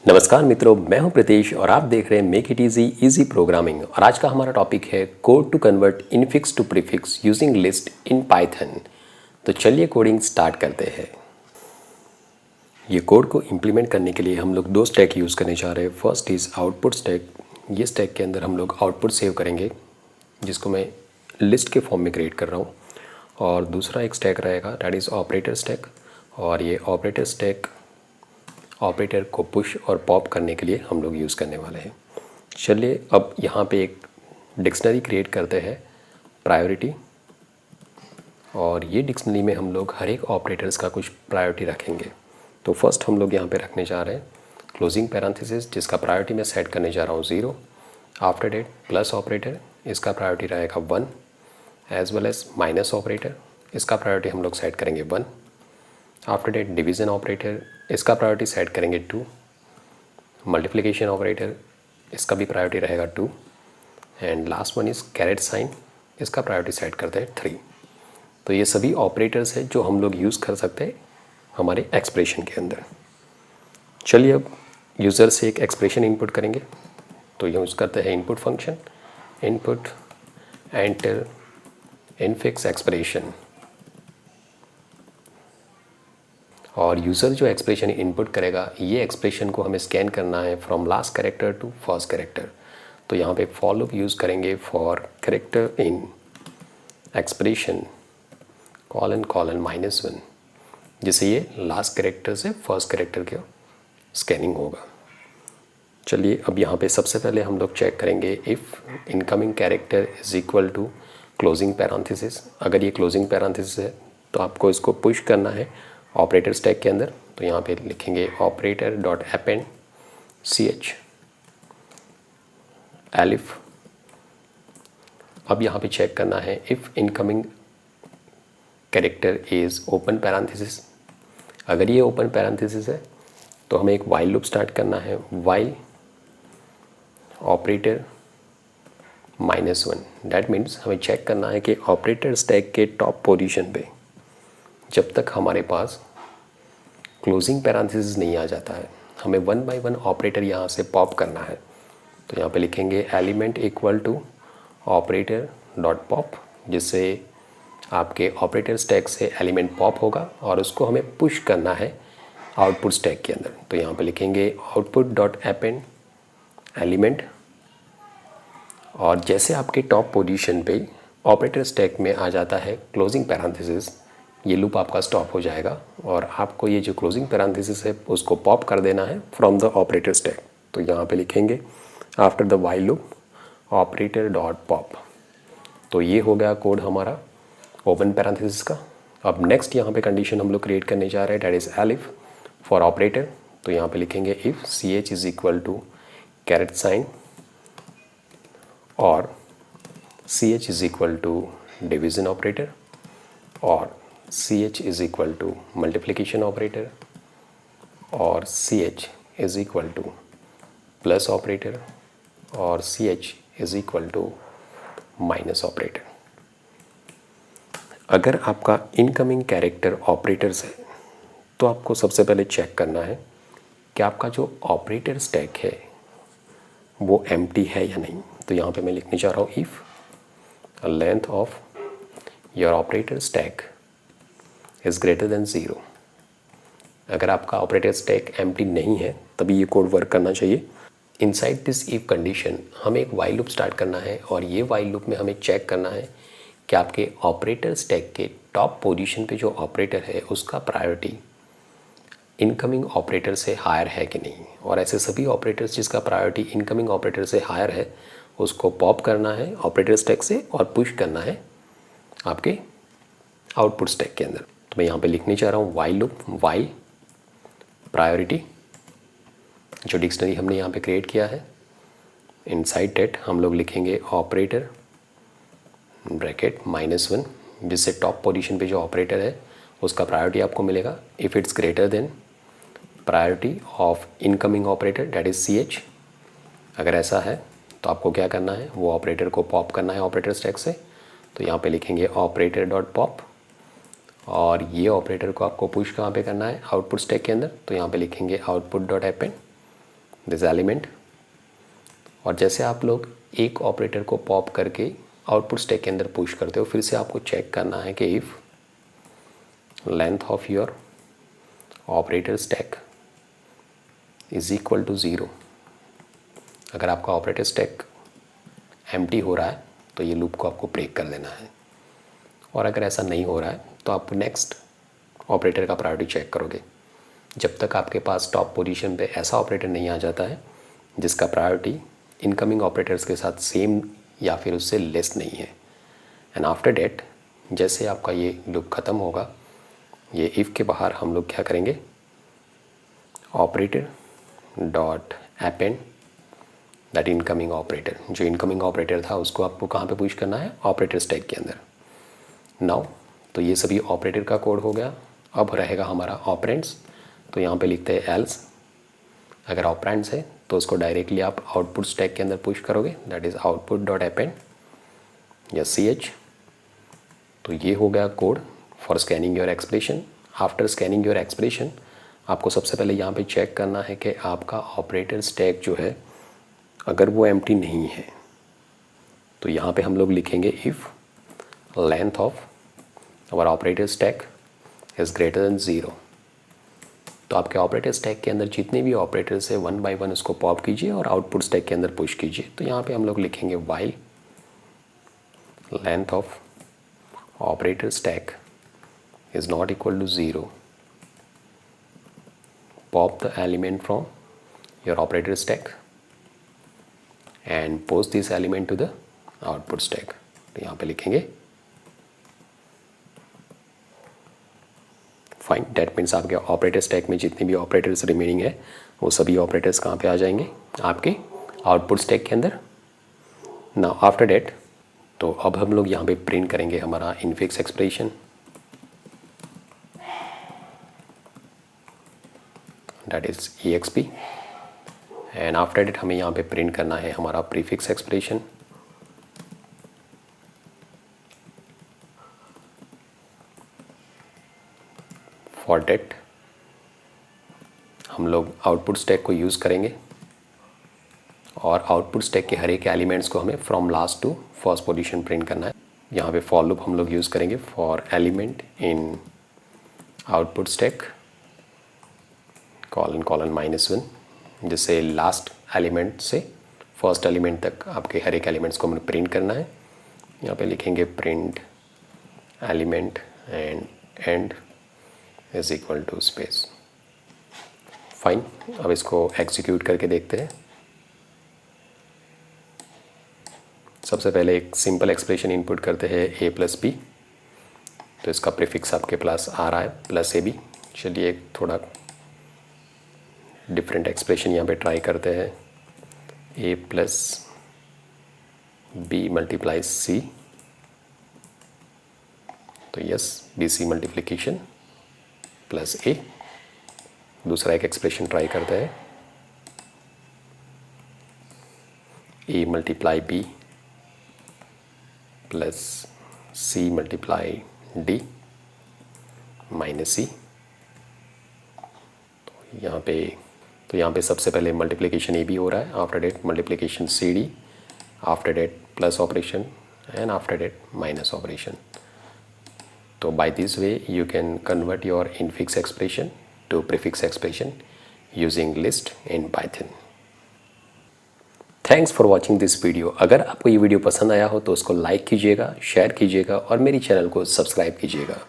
नमस्कार मित्रों, मैं हूं प्रीतेश और आप देख रहे हैं make it easy easy programming. और आज का हमारा टॉपिक है code to convert infix to prefix using list in Python. तो चलिए कोडिंग स्टार्ट करते हैं। ये कोड को इम्प्लीमेंट करने के लिए हम लोग दो स्टैक यूज़ करने जा रहे हैं। First is output stack. ये स्टैक के अंदर हम लोग आउटपुट सेव करेंगे, जिसको मैं लिस्ट के फॉर्म में क्रिएट कर रहा हूँ। और दूसरा एक स्टैक रहेगा, दैट इज़ ऑपरेटर स्टैक। और ये ऑपरेटर स्टैक ऑपरेटर को पुश और पॉप करने के लिए हम लोग यूज़ करने वाले हैं। चलिए अब यहाँ पे एक डिक्शनरी क्रिएट करते हैं, प्रायोरिटी। और ये डिक्शनरी में हम लोग हर एक ऑपरेटर्स का कुछ प्रायोरिटी रखेंगे। तो फर्स्ट हम लोग यहाँ पे रखने जा रहे हैं क्लोजिंग पैरेंथेसिस, जिसका प्रायोरिटी मैं सेट करने जा रहा हूँ 0। आफ्टर डेट प्लस ऑपरेटर, इसका प्रायोरिटी रहेगा 1। As well as minus operator, इसका प्रायोरिटी हम लोग सेट करेंगे 1। आफ्टर डेट डिवीज़न ऑपरेटर, इसका प्रायोरिटी सेट करेंगे 2। मल्टीप्लिकेशन ऑपरेटर, इसका भी प्रायोरिटी रहेगा 2। And last one is caret sign, इसका प्रायोरिटी सेट करते हैं 3। तो ये सभी ऑपरेटर्स हैं जो हम लोग यूज़ कर सकते हैं हमारे एक्सप्रेशन के अंदर। चलिए अब यूज़र से एक एक्सप्रेशन इनपुट करेंगे। तो यूज़ करते हैं input function, input enter infix expression. और यूज़र जो एक्सप्रेशन इनपुट करेगा, ये एक्सप्रेशन को हमें स्कैन करना है from last character to first character. तो यहाँ पे फॉर लूप यूज़ करेंगे for character in expression colon -1, जिससे ये लास्ट कैरेक्टर से फर्स्ट कैरेक्टर का स्कैनिंग होगा। चलिए अब यहाँ पे सबसे पहले हम लोग चेक करेंगे if incoming character is equal to closing parenthesis. अगर ये क्लोजिंग पैरेंथेसिस है तो आपको इसको पुश करना है ऑपरेटर स्टैक के अंदर। तो यहाँ पे लिखेंगे operator dot append ch elif. अब यहाँ पे चेक करना है if incoming character is open parenthesis. अगर ये ओपन पैरेंथेसिस है तो हमें एक वाइल लूप स्टार्ट करना है, वाइल ऑपरेटर -1। डैट मीन्स हमें चेक करना है कि ऑपरेटर स्टैक के टॉप पोजीशन पे जब तक हमारे पास क्लोजिंग पैरेंथेसिस नहीं आ जाता है, हमें 1 बाय 1 ऑपरेटर यहाँ से पॉप करना है। तो यहाँ पे लिखेंगे element equal to operator dot pop, जिससे आपके ऑपरेटर स्टैक से एलिमेंट पॉप होगा और उसको हमें पुश करना है आउटपुट स्टैक के अंदर। तो यहाँ पे लिखेंगे आउटपुट डॉट अपेंड एलिमेंट। और जैसे आपके टॉप पोजीशन पे ऑपरेटर स्टैक में आ जाता है क्लोजिंग पैरेंथेसिस, ये लूप आपका स्टॉप हो जाएगा और आपको ये जो क्लोजिंग पैरेंथेसिस है उसको पॉप कर देना है फ्रॉम द ऑपरेटर स्टैक। तो यहाँ पे लिखेंगे after the while loop operator dot pop. तो ये हो गया कोड हमारा ओपन पैरेंथेसिस का। अब नेक्स्ट यहाँ पे कंडीशन हम लोग क्रिएट करने जा रहे हैं, that is elif for operator. तो यहाँ पे लिखेंगे if ch is equal to caret sign और ch is equal to division operator और ch is equal to multiplication operator और ch is equal to plus operator और ch is equal to minus operator. अगर आपका incoming character operators है तो आपको सबसे पहले चेक करना है कि आपका जो ऑपरेटर स्टैक है वो एम्प्टी है या नहीं। तो यहाँ पे मैं लिखने जा रहा हूँ if length of your operator stack is greater than 0। अगर आपका ऑपरेटर स्टैक एम्प्टी नहीं है तभी ये कोड वर्क करना चाहिए। इनसाइड दिस इफ कंडीशन हमें एक वाइल लूप स्टार्ट करना है और ये वाइल लूप में हमें चेक करना है कि आपके ऑपरेटर स्टैक के टॉप पोजीशन पे जो ऑपरेटर है उसका प्रायोरिटी इनकमिंग ऑपरेटर से हायर है कि नहीं। और ऐसे सभी ऑपरेटर्स जिसका प्रायोरिटी इनकमिंग ऑपरेटर से हायर है उसको पॉप करना है ऑपरेटर स्टैक से और पुश करना है आपके आउटपुट स्टैक के अंदर। तो मैं यहाँ पे लिखने चाह रहा हूँ वाइल लूप, वाइल प्रायोरिटी, जो डिक्शनरी हमने यहाँ पे क्रिएट किया है, इनसाइड डेट हम लोग लिखेंगे ऑपरेटर ब्रैकेट -1, जिससे टॉप पोजीशन पे जो ऑपरेटर है उसका प्रायोरिटी आपको मिलेगा if it's greater than priority of incoming operator that is ch। अगर ऐसा है तो आपको क्या करना है, वो ऑपरेटर को पॉप करना है ऑपरेटर स्टैक से। तो यहाँ पे लिखेंगे ऑपरेटर डॉट पॉप और ये ऑपरेटर को आपको पुश कहाँ पे करना है, आउटपुट स्टैक के अंदर। तो यहाँ पे लिखेंगे output dot append this element. और जैसे आप लोग एक ऑपरेटर को पॉप करके आउटपुट स्टैक के अंदर पुश करते हो, फिर से आपको चेक करना है कि if length of your operator stack is equal to 0, अगर आपका ऑपरेटर स्टैक एम्प्टी हो रहा है तो ये लूप को आपको ब्रेक कर देना है। और अगर ऐसा नहीं हो रहा है तो आप नेक्स्ट ऑपरेटर का प्रायोरिटी चेक करोगे, जब तक आपके पास टॉप पोजीशन पे ऐसा ऑपरेटर नहीं आ जाता है जिसका प्रायोरिटी इनकमिंग ऑपरेटर्स के साथ सेम या फिर उससे लेस नहीं है। एंड आफ्टर डेट जैसे आपका ये लूप ख़त्म होगा, ये इफ़ के बाहर हम लोग क्या करेंगे, operator dot append that incoming operator, जो इनकमिंग ऑपरेटर था उसको आपको कहाँ पे पुश करना है, ऑपरेटर स्टैक के अंदर। नाउ तो ये सभी ऑपरेटर का कोड हो गया। अब रहेगा हमारा ऑपरेंड्स, तो यहाँ पे लिखते हैं एल्स। अगर ऑपरेंड्स है तो उसको डायरेक्टली आप आउटपुट स्टैक के अंदर पुश करोगे, that is output dot append या CH। तो ये हो गया code for scanning your expression. After scanning your expression आपको सबसे पहले यहाँ पे चेक करना है कि आपका ऑपरेटर स्टैक जो है अगर वो एम्प्टी नहीं है तो यहाँ पे हम लोग लिखेंगे if length of our operator stack is greater than 0। तो आपके ऑपरेटर स्टैक के अंदर जितने भी ऑपरेटर्स है 1 बाय 1 उसको पॉप कीजिए और आउटपुट स्टैक के अंदर पुश कीजिए। तो यहाँ पे हम लोग लिखेंगे while length of operator stack is not equal to 0, pop the element from your operator stack and post this element to the output stack. तो यहाँ पे लिखेंगे फाइन, डेट मीन्स आपके ऑपरेटर स्टैक में जितने भी ऑपरेटर्स रिमेनिंग है वो सभी ऑपरेटर्स कहाँ पे आ जाएंगे, आपके आउटपुट स्टैक के अंदर। नाउ आफ्टर डेट तो अब हम लोग यहाँ पे प्रिंट करेंगे हमारा infix expression, that is EXP। And after that हमें यहाँ पे प्रिंट करना है हमारा प्रीफिक्स एक्सप्रेशन, फॉर डेट हम लोग आउटपुट स्टैक को यूज़ करेंगे और आउटपुट स्टैक के हर एक एलिमेंट्स को हमें from last to first position print करना है। यहाँ पे फॉर लूप हम लोग यूज़ करेंगे for element in output stack colon -1, जिससे लास्ट एलिमेंट से फर्स्ट एलिमेंट तक आपके हर एक एलिमेंट्स को हमें प्रिंट करना है। यहाँ पे लिखेंगे print element and is equal to space. Fine, अब इसको एग्जीक्यूट करके देखते हैं। सबसे पहले एक सिंपल एक्सप्रेशन इनपुट करते हैं a + b, तो इसका प्रीफिक्स आपके पास आ रहा है +ab। चलिए एक थोड़ा डिफरेंट एक्सप्रेशन यहाँ पे ट्राई करते हैं, a + b × c, तो यस BC मल्टीप्लिकेशन +a। दूसरा एक एक्सप्रेशन ट्राई करते हैं, a × b + c × d -c। तो यहाँ पे सबसे पहले मल्टीप्लिकेशन AB हो रहा है, after that multiplication CD, after that plus operation and after that minus operation. तो by this way you can convert your infix expression to prefix expression using list in Python. Thanks for watching this video. अगर आपको ये video पसंद आया हो तो उसको like कीजिएगा, शेयर कीजिएगा और मेरी चैनल को सब्सक्राइब कीजिएगा।